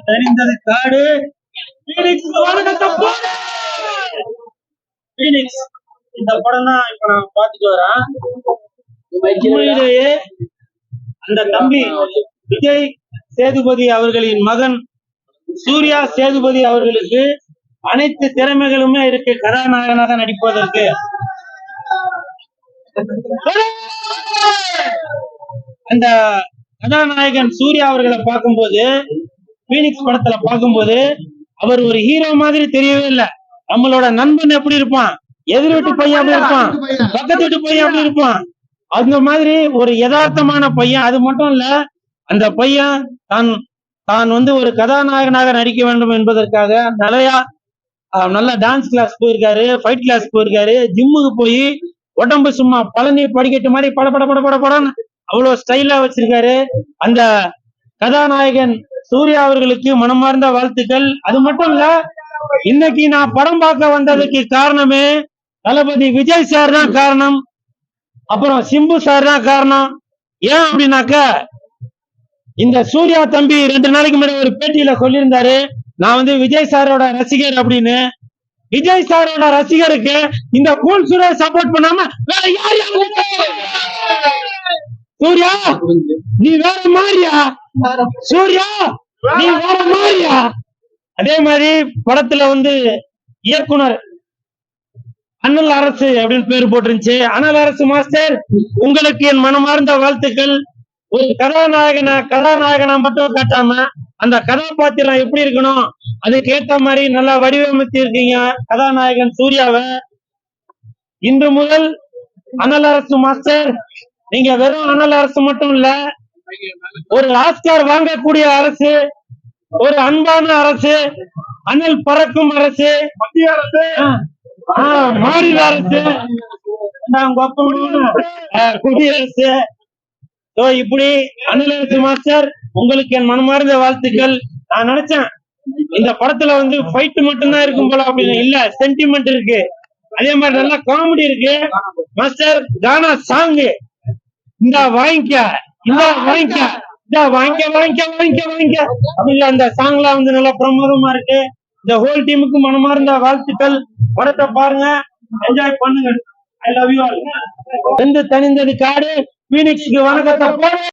தெரிந்தது காடு இந்த படம் தான் இப்ப நான் பாத்துட்டு வரேன். உண்மையிலேயே அந்த தம்பி விஜய் சேதுபதி அவர்களின் மகன் சூர்யா சேதுபதி அவர்களுக்கு அனைத்து திறமைகளுமே இருக்கு கதாநாயகனாக நடிப்பதற்கு. அந்த கதாநாயகன் சூர்யா அவர்களை பார்க்கும்போது, பீனிக்ஸ் படத்துல பார்க்கும்போது அவர் ஒரு ஹீரோ மாதிரி தெரியவே இல்லை. நம்மளோட நண்பன் எப்படி இருப்பான், எதிர் வீட்டு பையன் அப்படி இருப்பான், பக்கத்து வீட்டு பையன் அப்படி இருப்பான், அந்த மாதிரி ஒரு யதார்த்தமான பையன். அது மட்டும் இல்ல, அந்த பையன் தான் வந்து ஒரு கதாநாயகனாக நடிக்க வேண்டும் என்பதற்காக நல்ல டான்ஸ் கிளாஸ் போயிருக்காரு, ஃபைட் கிளாஸ் போயிருக்காரு, ஜிம்முக்கு போய் உடம்பு சும்மா பழனி படிக்கட்டு மாதிரி பட பட பட பட படன்னு அவ்வளவு ஸ்டைலா வச்சிருக்காரு. அந்த கதாநாயகன் சூர்யா அவர்களுக்கு மனமார்ந்த வாழ்த்துக்கள். அது மட்டும் இல்ல, இன்னைக்கு நான் படம் பார்க்க வந்ததுக்கு காரணமே தளபதி விஜய் சார் தான் காரணம், அப்புறம் சிம்பு சார் தான் காரணம். ஏன் அப்படின்னாக்க, இந்த சூர்யா தம்பி 2 நாளைக்கு முன்னாடி ஒரு பேட்டியில சொல்லியிருந்தாரு, நான் வந்து விஜய் சாரோட ரசிகர் அப்படின்னு. விஜய் சாரோட ரசிகருக்கு இந்த கூல் சூர்யா சப்போர்ட் பண்ணாம வேற யார்? சூர்யா நீ வேற மாதிரியா, சூர்யா நீ வேற மாதிரியா. அதே மாதிரி படத்துல வந்து இயக்குனர் அண்ணல் அரசு அப்படின்னு பேர் போட்டிருந்துச்சு. அண்ணல் அரசு மாஸ்டர், உங்களுக்கு என் மனமார்ந்த வாழ்த்துக்கள். ஒரு கதாநாயகனா மட்டும் காட்டாம அந்த கதாபாத்திரம் எப்படி இருக்கணும் அதுக்கு ஏத்த மாதிரி நல்லா வடிவமைத்து இருக்கீங்க கதாநாயகன் சூர்யாவை. இன்று முதல் அண்ணல் அரசு மாஸ்டர், நீங்க வெறும் அண்ணல் அரசு மட்டும் இல்ல, ஒரு ஆஸ்கார் வாங்கக்கூடிய அரசு, ஒரு அன்பான அரசு, அனல் பறக்கும் அரசு, மத்திய அரசு, மாநில அரசு, குடியரசு. இப்படி அண்ணல் அரசு மாஸ்டர், உங்களுக்கு என் மனமார்ந்த வாழ்த்துக்கள். நான் நினைச்சேன் இந்த படத்துல வந்து ஃபைட் மட்டும்தான் இருக்கும் போல, அப்படின்னு இல்ல, சென்டிமெண்ட் இருக்கு, அதே மாதிரி நல்லா காமெடி இருக்கு. மாஸ்டர் கானா சாங் இந்த வாங்கிக்க, இந்த வாங்கிக்க, இந்த வாங்கிக்க வாங்கிக்க வாங்கிக்க வாங்கிக்க அப்படிங்க, அந்த சாங்லாம் வந்து நல்லா பிரமாதமா இருக்கு. இந்த ஹோல் டீமுக்கு மனமார்ந்த வாழ்த்துக்கள். படத்தை பாருங்க, என்ஜாய் பண்ணுங்க. I love you all. தனிந்தது காடு பீனிக்ஸ்க்கு வணக்கத்தை.